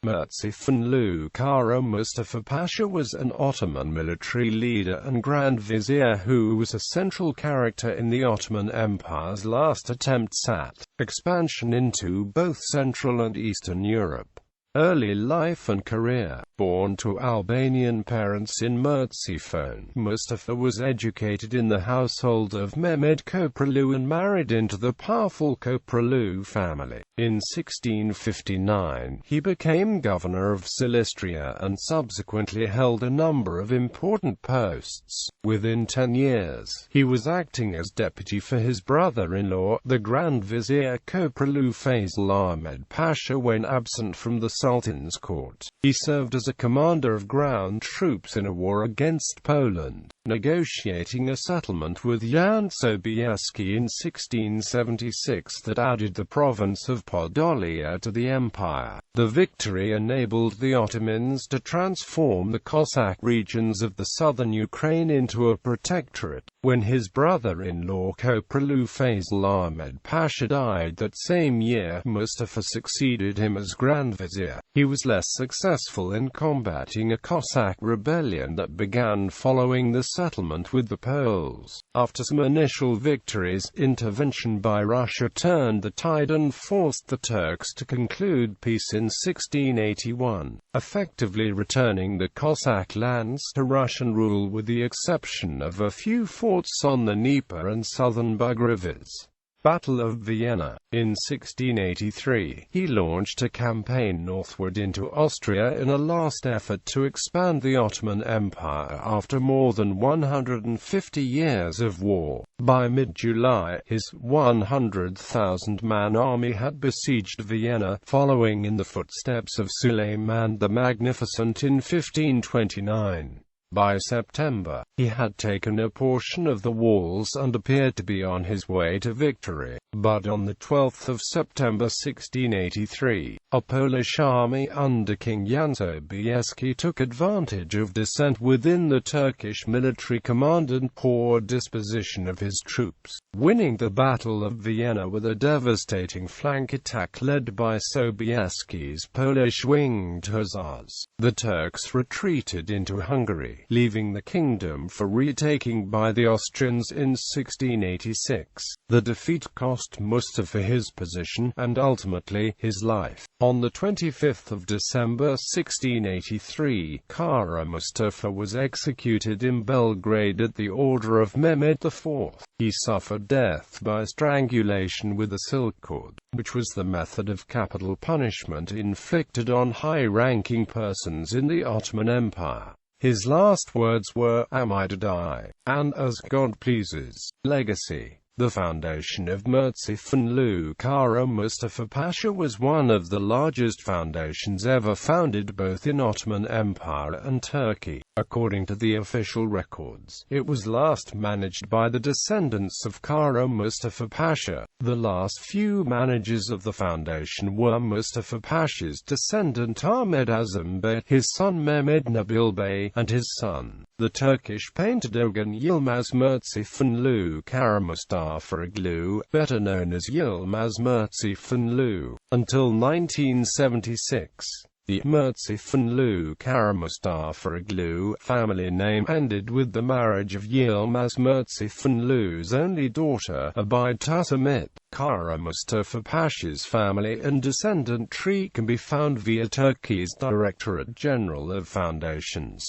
Merzifonlu Kara Mustafa Pasha was an Ottoman military leader and Grand Vizier who was a central character in the Ottoman Empire's last attempts at expansion into both Central and Eastern Europe. Early life and career. Born to Albanian parents in Merzifonlu, Mustafa was educated in the household of Mehmed Koprulu and married into the powerful Koprulu family. In 1659, he became governor of Silistria and subsequently held a number of important posts. Within 10 years, he was acting as deputy for his brother-in-law, the Grand Vizier Koprulu Faisal Ahmed Pasha when absent from the Sultan's court. He served as a commander of ground troops in a war against Poland, negotiating a settlement with Jan Sobieski in 1676 that added the province of Podolia to the empire. The victory enabled the Ottomans to transform the Cossack regions of the southern Ukraine into a protectorate. When his brother-in-law Koprulu Faisal Ahmed Pasha died that same year, Mustafa succeeded him as Grand Vizier. He was less successful in combating a Cossack rebellion that began following the settlement with the Poles. After some initial victories, intervention by Russia turned the tide and forced the Turks to conclude peace in 1681, effectively returning the Cossack lands to Russian rule with the exception of a few forts on the Dnieper and southern Bug rivers. Battle of Vienna. In 1683, he launched a campaign northward into Austria in a last effort to expand the Ottoman Empire after more than 150 years of war. By mid-July, his 100,000-man army had besieged Vienna, following in the footsteps of Suleiman the Magnificent in 1529. By September, he had taken a portion of the walls and appeared to be on his way to victory. But on the 12th of September 1683, a Polish army under King Jan Sobieski took advantage of dissent within the Turkish military command and poor disposition of his troops, winning the Battle of Vienna with a devastating flank attack led by Sobieski's Polish winged hussars. The Turks retreated into Hungary, leaving the kingdom for retaking by the Austrians in 1686. The defeat cost Mustafa his position, and ultimately, his life. On the 25th of December 1683, Kara Mustafa was executed in Belgrade at the order of Mehmed IV. He suffered death by strangulation with a silk cord, which was the method of capital punishment inflicted on high-ranking persons in the Ottoman Empire. His last words were, "Am I to die? And as God pleases." Legacy. The foundation of Merzifonlu Kara Mustafa Pasha was one of the largest foundations ever founded both in Ottoman Empire and Turkey. According to the official records, it was last managed by the descendants of Kara Mustafa Pasha. The last few managers of the foundation were Mustafa Pasha's descendant Ahmed Azam Bey, his son Mehmed Nabil Bey, and his son, the Turkish painter Doğan Yılmaz Merzifonlu Kara Mustafa Pasha, better known as Yılmaz Merzifonlu. Until 1976, the Merzifonlu Kara Mustafa Pasha family name ended with the marriage of Yılmaz Merzifonlu's only daughter, Abide Tusamit. Kara Mustafa Pasha's family and descendant tree can be found via Turkey's Directorate General of Foundations.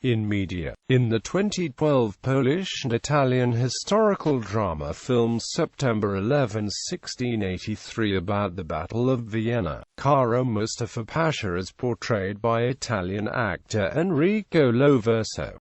In media. In the 2012 Polish and Italian historical drama film September 11, 1683 about the Battle of Vienna, Kara Mustafa Pasha is portrayed by Italian actor Enrico Loverso.